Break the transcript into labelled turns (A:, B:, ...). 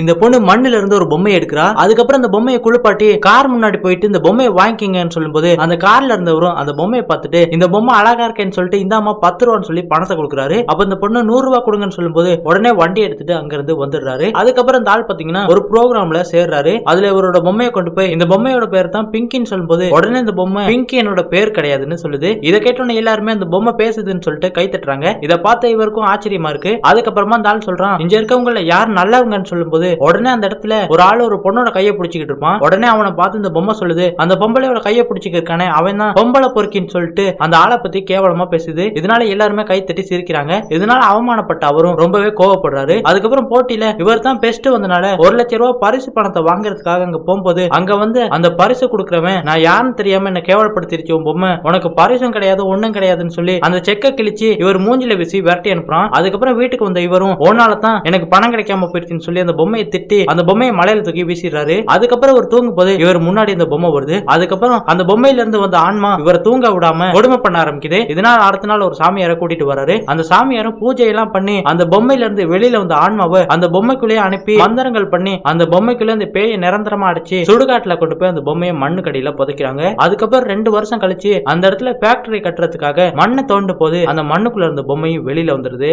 A: இந்த பொண்ணு மண்ணுல இருந்து ஒரு பொம்மையை எடுக்கிறா. அதுக்கப்புறம் அந்த பொம்மையை குளிப்பாட்டி கார் முன்னாடி போயிட்டு இந்த பொம்மையை வாங்கிக்கங்கன்னு சொல்லும்போது அந்த கார்ல இருந்தவரும் அந்த பொம்மையை பார்த்துட்டு இந்த பொம்மை அழகா இருக்கேன்னு சொல்லிட்டு இந்தாமா 10 ரூபான்னு சொல்லி பணத்தை கொடுக்குறாரு. அப்ப இந்த பொண்ணு 100 ரூபாய் கொடுங்கன்னு சொல்லும்போது உடனே வண்டி எடுத்துட்டு அங்க இருந்து வந்துடுறாரு. அதுக்கப்புறம் இந்த ஆள் பாத்தீங்கன்னா ஒரு ப்ரோக்ராம்ல சேர்றாரு. அதுல இவரோட பொம்மையை கொண்டு போய் இந்த பொம்மையோட பேர் தான் பிங்கின்னு சொல்லும்போது உடனே இந்த பொம்மை பிங்கி என்னோட பேர் கிடையாதுன்னு சொல்லுது. இதை கேட்டோன்னு எல்லாருமே அந்த பொம்மை பேசுதுன்னு சொல்லிட்டு கை தட்டுறாங்க. இதை பார்த்த இவருக்கும் ஆச்சரியமா இருக்கு. அதுக்கப்புறமா அந்த ஆள் சொல்றான், இங்க இருக்கவங்க யார் நல்லவங்கன்னு சொல்லும்போது உடனே அந்த இடத்துல ஒரு ஆள் ஒரு பொண்ணோட கையை பிடிச்சிக்கிட்டு இருப்பான். உடனே அவனை பார்த்து இந்த பொம்மை சொல்லுது, அந்த பொம்பளையோட கையை பிடிச்சிக்கிருக்கானே அவன் தான் பொம்பளை பொறுக்கின்னு சொல்லிட்டு அந்த ஆளை பத்தி கேவலமா பேசுது. இதனால எல்லாருமே கை தட்டி சிரிக்கிறாங்க. இதனால அவமானப்பட்ட அவரும் ரொம்பவே கோவப்படுறாரு. அதுக்கப்புறம் போட்டியில இவர் தான் பெஸ்ட் வந்தனால 1 லட்சம் ரூபாய் பரிசு பணத்தை வாங்குறதுக்காக அங்க போகும்போது அங்க வந்து அந்த பரிசு கொடுக்கறவன் நான் யாருன்னு தெரியாம என்ன கேவலப்படுத்திருச்சு உன் பொம்மை, உனக்கு பரிசும் கிடையாது ஒண்ணும் கிடையாதுன்னு சொல்லி அந்த செக்கை கிழிச்சு இவர் மூஞ்சில வீசி விரட்டி அனுப்புறான். அதுக்கப்புறம் வீட்டுக்கு வந்த இவரும் ஓனால தான் எனக்கு பணம் கிடைக்காம போயிடுச்சுன்னு சொல்லி அந்த பொம்மையை திட்டி அந்த பொம்மையை மலையில தூக்கி வீசிடுறாரு. அதுக்கப்புறம் இவர் தூங்கும் போது இவர் முன்னாடி இந்த பொம்மை வருது. அதுக்கப்புறம் அந்த பொம்மையில இருந்து வந்த ஆன்மா இவரை தூங்க விடாம கொடுமை பண்ண ஆரம்பிக்குது. இதனால அடுத்த நாள் ஒரு சாமியாரை கூட்டிட்டு வராரு. அந்த சாமியாரும் பூஜை எல்லாம் பண்ணி அந்த பொம்மையில இருந்து வெளியில வந்த ஆன்மாவை அந்த பொம்மைக்குள்ளேயே அனுப்பி மந்திரங்கள் பண்ணி அந்த பொம்மைக்குள்ள அந்த பேயை நிரந்தரமா அடிச்சு சுடுகாட்டுல கொண்டு போய் அந்த பொம்மையை மண்ணு கடியில புதைக்கிறாங்க. அதுக்கப்புறம் 2 வருஷம் கழிச்சு அந்த இடத்துல ஃபேக்டரி கட்டுறதுக்காக மண்ணை தோண்டும் போது அந்த மண்ணுக்குள்ள இருந்த பொம்மையும் வெளியில வந்துருது.